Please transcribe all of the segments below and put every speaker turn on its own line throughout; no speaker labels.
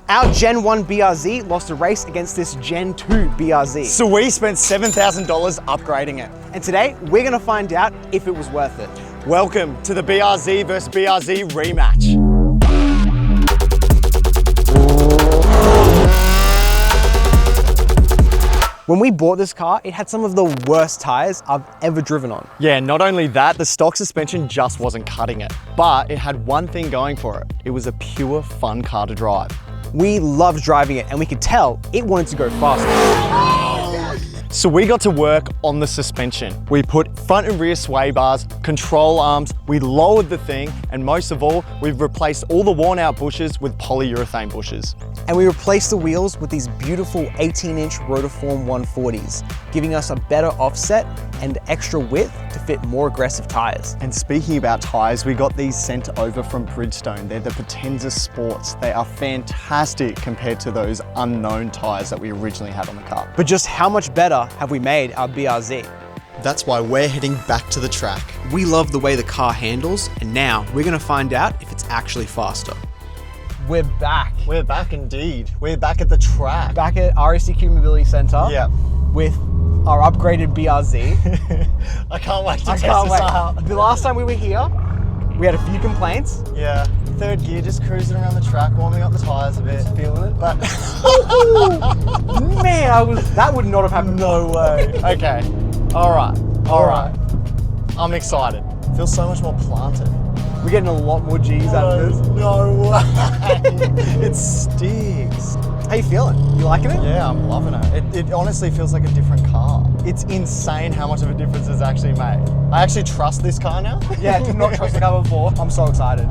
Our Gen 1 BRZ lost a race against this Gen 2 BRZ.
So we spent $7,000 upgrading it.
And today, we're gonna find out if it was worth it.
Welcome to the BRZ versus BRZ rematch.
When we bought this car, it had some of the worst tires I've ever driven on.
Yeah, not only that, the stock suspension just wasn't cutting it, but it had one thing going for it. It was a pure fun car to drive.
We loved driving it and we could tell it wanted to go faster.
So we got to work on the suspension. We put front and rear sway bars, control arms, we lowered the thing, and most of all, we've replaced all the worn out bushes with polyurethane bushes.
And we replaced the wheels with these beautiful 18-inch Rotiform 140s, giving us a better offset and extra width to fit more aggressive tires.
And speaking about tires, we got these sent over from Bridgestone. They're the Potenza Sports. They are fantastic compared to those unknown tires that we originally had on the car.
But just how much better have we made our BRZ?
That's why we're heading back to the track.
We love the way the car handles, and now we're gonna find out if it's actually faster. We're back.
We're back indeed. We're back at the track.
Back at RSCQ Mobility Center.
Yeah.
With our upgraded BRZ.
I can't wait to test this out.
The last time we were here, we had a few complaints.
Yeah. Third gear, just cruising around the track, warming up the tires a bit.
Just feeling it.
But
man, that would not have happened.
No way. Okay. All right. I'm excited. Feels so much more planted.
We're getting a lot more G's out of this.
No way. It sticks.
How you feeling? You liking it?
Yeah, I'm loving it. It honestly feels like a different car. It's insane how much of a difference it's actually made. I actually trust this car now.
Yeah, did not trust the car before. I'm so excited.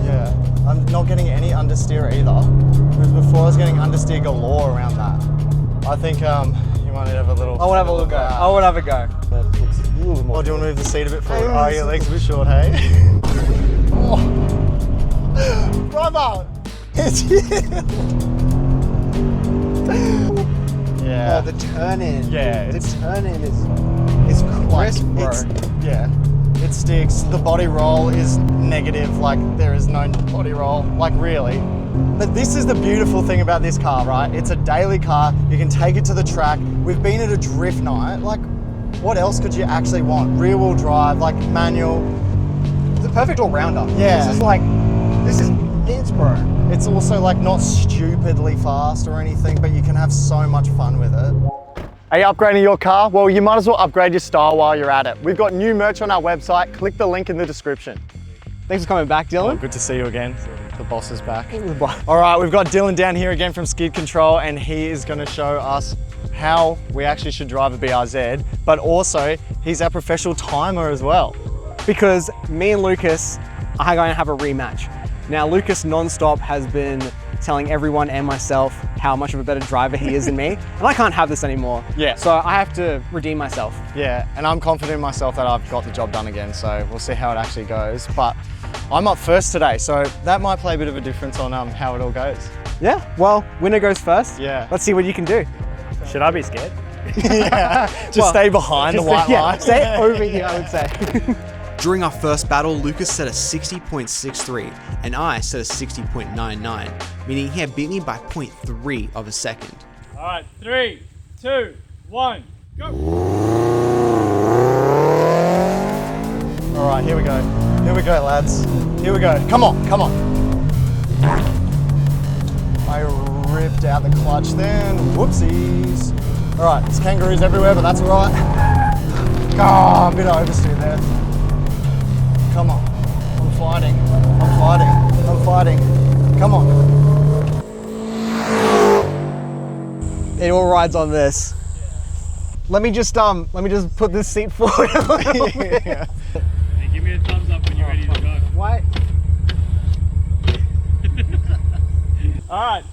Yeah, I'm not getting any understeer either. Because before I was getting understeer galore around that. I think you might have a little...
I want to have a little go. I want to have a go. That looks a little bit more...
Oh, do you want to move the seat a bit forward? Oh, your leg's a bit short, hey? Oh. Brother! It's yeah.
Oh, the turn-in.
Yeah.
The turn-in is crisp, bro.
It sticks. The body roll is negative, like there is no body roll, like really. But this is the beautiful thing about this car, right? It's a daily car. You can take it to the track. We've been at a drift night. Like, what else could you actually want? Rear-wheel drive, like manual.
It's a perfect all-rounder.
Yeah.
This is it, bro.
It's also like not stupidly fast or anything, but you can have so much fun with it. Are you upgrading your car? Well, you might as well upgrade your style while you're at it. We've got new merch on our website. Click the link in the description.
Thanks for coming back, Dylan.
Oh, good to see you again. The boss is back. All right, we've got Dylan down here again from Skid Control, and he is going to show us how we actually should drive a BRZ, but also he's our professional timer as well.
Because me and Lucas are going to have a rematch. Now, Lucas non-stop has been telling everyone and myself how much of a better driver he is than me, and I can't have this anymore.
Yeah.
So I have to redeem myself.
Yeah, and I'm confident in myself that I've got the job done again, so we'll see how it actually goes. But I'm up first today, so that might play a bit of a difference on how it all goes.
Yeah, well, winner goes first.
Yeah.
Let's see what you can do.
Should I be scared?
Yeah, just stay behind the white line.
Stay over here, I would say.
During our first battle, Lucas set a 60.63 and I set a 60.99, meaning he had beat me by 0.3 of a second.
All right, 3, 2, 1, go.
All right, here we go. Here we go, lads. Here we go. Come on, come on. I ripped out the clutch then. Whoopsies. All right, there's kangaroos everywhere, but that's all right. Oh, a bit of oversteer there. Come on. I'm fighting. I'm fighting. I'm fighting. Come on.
It all rides on this. Let me just put this seat forward a little bit.
Hey, give me a thumbs up when you're ready to go.
What?
All right,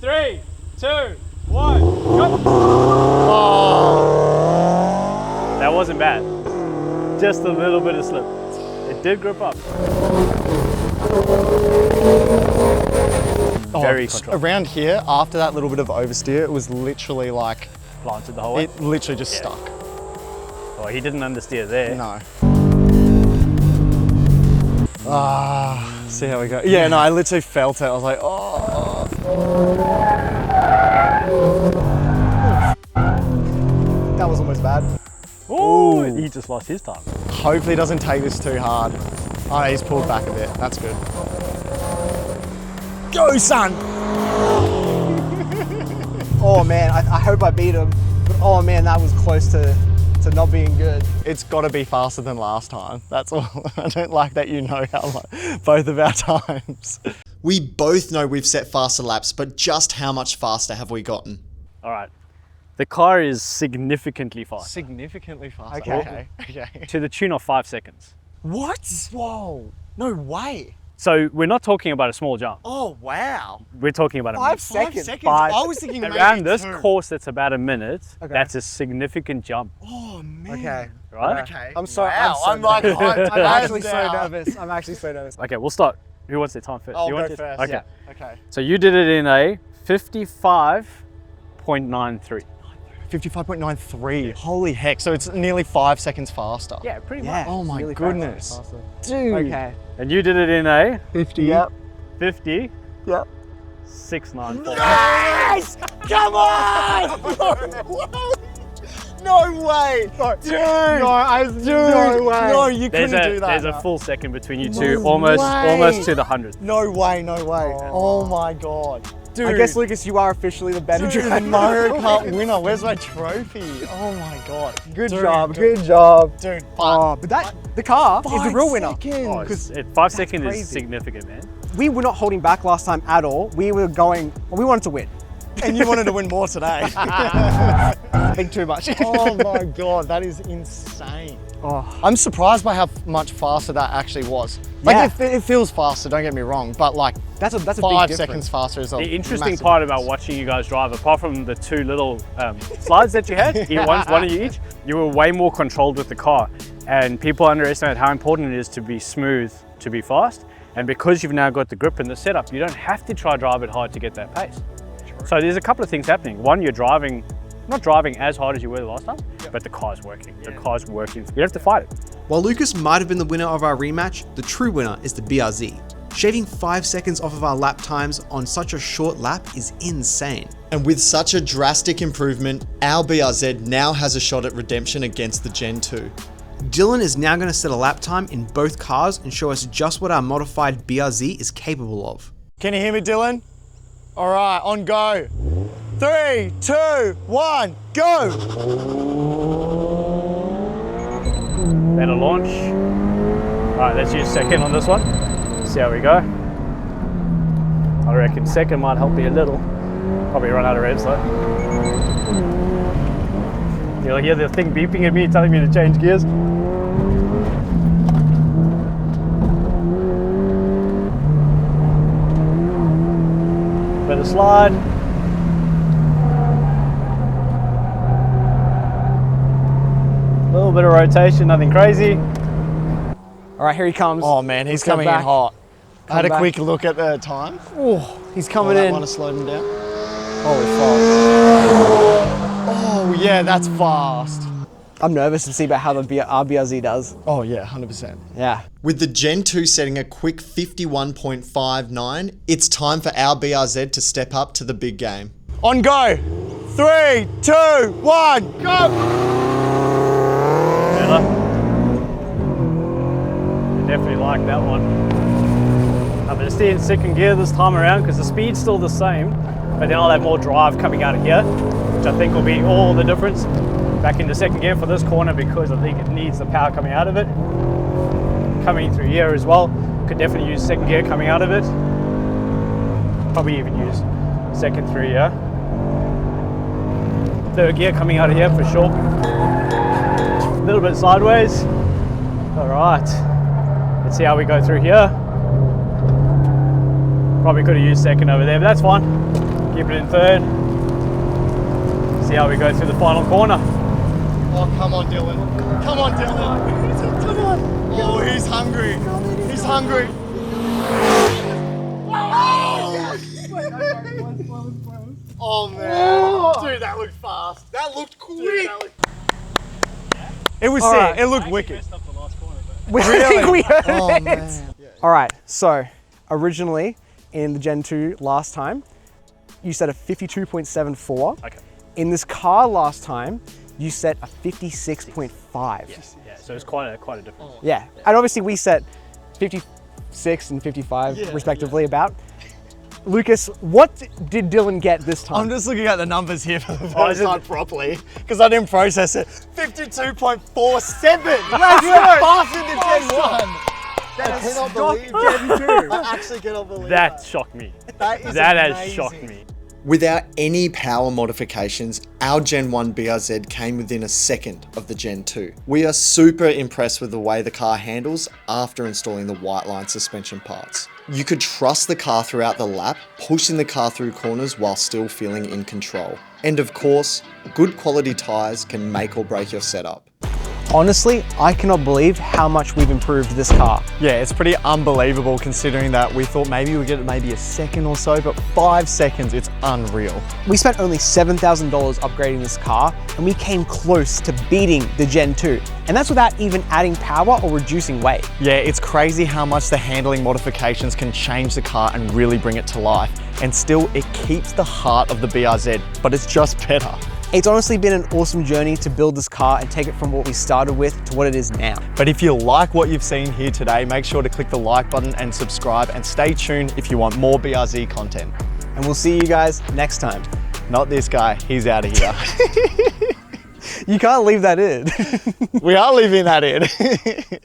3, 2, 1, go.
Oh.
That wasn't bad. Just a little bit of slip. It did grip up. Very controlled.
Around here, after that little bit of oversteer, it was literally like...
Planted the whole way?
It literally just stuck.
Oh, he didn't understeer there.
No. See how we go. Yeah, no, I literally felt it. I was like, oh.
just lost his time.
Hopefully he doesn't take this too hard. Oh, he's pulled back a bit. That's good. Go, son!
Oh man, I hope I beat him. But oh man, that was close to not being good.
It's got to be faster than last time. That's all. I don't like that you know how both of our times.
We both know we've set faster laps, but just how much faster have we gotten?
All right. The car is significantly faster.
Significantly faster.
Okay.
Okay.
To the tune of 5 seconds.
What? Whoa. No way.
So we're not talking about a small jump.
Oh, wow.
We're talking about a
5
minute.
seconds.
Five-
I was thinking maybe
Around this
2.
course that's about a minute,
Okay.
that's a significant jump,
Oh, man.
Okay.
right?
Okay.
I'm sorry.
Wow. I'm like,
I'm actually so nervous. I'm actually so nervous.
Okay, we'll start. Who wants their time first?
I'll
you
go
want
first.
Okay.
Yeah. Okay.
So you did it in a 55.93.
55.93. Holy heck. So it's nearly 5 seconds faster.
Yeah, pretty
Yeah.
much.
Oh my
really
goodness.
faster.
Dude.
Okay.
And you did it in a
50.
50.
Yep.
694.
Yes! Come on! No way! Dude! No way! No, you couldn't do that.
There's a full second between you
No
two,
way.
almost to the 100th.
No way, no way. Oh my god. Dude.
I guess, Lucas, you are officially the better
Dude, the
driver.
Mario Kart winner. Where's my trophy? Oh my god.
Good
Dude,
job. Good job.
Dude,
Oh, but the car is the real winner.
Oh,
Because
5 seconds
crazy.
is significant, man.
We were not holding back last time at all. We were going. We wanted to win.
and you wanted to win more today.
I think too much.
Oh my god, that is insane.
Oh.
I'm surprised by how much faster that actually was. Like
Yeah.
it feels faster, don't get me wrong, but like
That's a
5
big difference.
seconds faster is a
The interesting
massive
part about
difference.
watching you guys drive, apart from the 2 little slides that you had, one of you each, you were way more controlled with the car. And people underestimate how important it is to be smooth, to be fast. And because you've now got the grip and the setup, you don't have to try drive it hard to get that pace. So there's a couple of things happening. One, you're not driving as hard as you were the last time, but the car's working. The car's working. You don't have to fight it.
While Lucas might have been the winner of our rematch, the true winner is the BRZ. Shaving 5 seconds off of our lap times on such a short lap is insane. And with such a drastic improvement, our BRZ now has a shot at redemption against the Gen 2. Dylan is now going to set a lap time in both cars and show us just what our modified BRZ is capable of.
Can you hear me, Dylan? All right, on go. 3, 2, 1, go!
Better launch. All right, let's use second on this one. See how we go. I reckon second might help me a little. Probably run out of revs though. You'll hear the thing beeping at me, telling me to change gears. Better slide. A little bit of rotation, nothing crazy.
All right, here he comes.
Oh man, he's
Let's go
coming in
back.
hot. I had a
back.
quick look at the time.
Oh, he's coming
That
in.
one to slow him down.
Holy fuck.
Oh yeah, that's fast.
I'm nervous to see about how the our BRZ does.
Oh yeah, 100%.
Yeah.
With the Gen 2 setting a quick 51.59, it's time for our BRZ to step up to the big game.
On go. 3, 2, 1, go!
Better. Definitely like that one. I'm going to stay in second gear this time around because the speed's still the same, but then I'll have more drive coming out of here, which I think will be all the difference. Back into second gear for this corner because I think it needs the power coming out of it. Coming through here as well, could definitely use second gear coming out of it. Probably even use second through here. Third gear coming out of here for sure. A little bit sideways. All right, let's see how we go through here. Probably could have used second over there, but that's fine. Keep it in third. See how we go through the final corner.
Oh, come on, Dylan. Come on, Dylan. Come on. Oh, he's hungry. He's hungry. Oh, man. Dude, that looked fast. That looked quick. It was
All
sick.
right.
It looked wicked.
I think we heard
Oh,
it.
man.
All right, so originally in the Gen 2 last time, you set a 52.74.
Okay.
In this car last time, you set a 56.5.
Yeah, so it's quite a difference.
Yeah, and obviously we set 56 and 55 respectively about. Lucas, what did Dylan get this time?
I'm just looking at the numbers here for the first time properly because I didn't process it. 52.47. Let's go! Faster than Gen 1. I cannot believe Gen 2. I actually cannot believe
That shocked me.
That is
That has
amazing.
shocked me.
Without any power modifications, our Gen 1 BRZ came within a second of the Gen 2. We are super impressed with the way the car handles after installing the Whiteline suspension parts. You could trust the car throughout the lap, pushing the car through corners while still feeling in control. And of course, good quality tyres can make or break your setup.
Honestly, I cannot believe how much we've improved this car.
Yeah, it's pretty unbelievable considering that we thought maybe we'd get maybe a second or so, but 5 seconds, it's unreal.
We spent only $7,000 upgrading this car, and we came close to beating the Gen 2. And that's without even adding power or reducing weight.
Yeah, it's crazy how much the handling modifications can change the car and really bring it to life. And still, it keeps the heart of the BRZ, but it's just better.
It's honestly been an awesome journey to build this car and take it from what we started with to what it is now.
But if you like what you've seen here today, make sure to click the like button and subscribe, and stay tuned if you want more BRZ content.
And we'll see you guys next time.
Not this guy, he's out of here.
You can't leave that in.
We are leaving that in.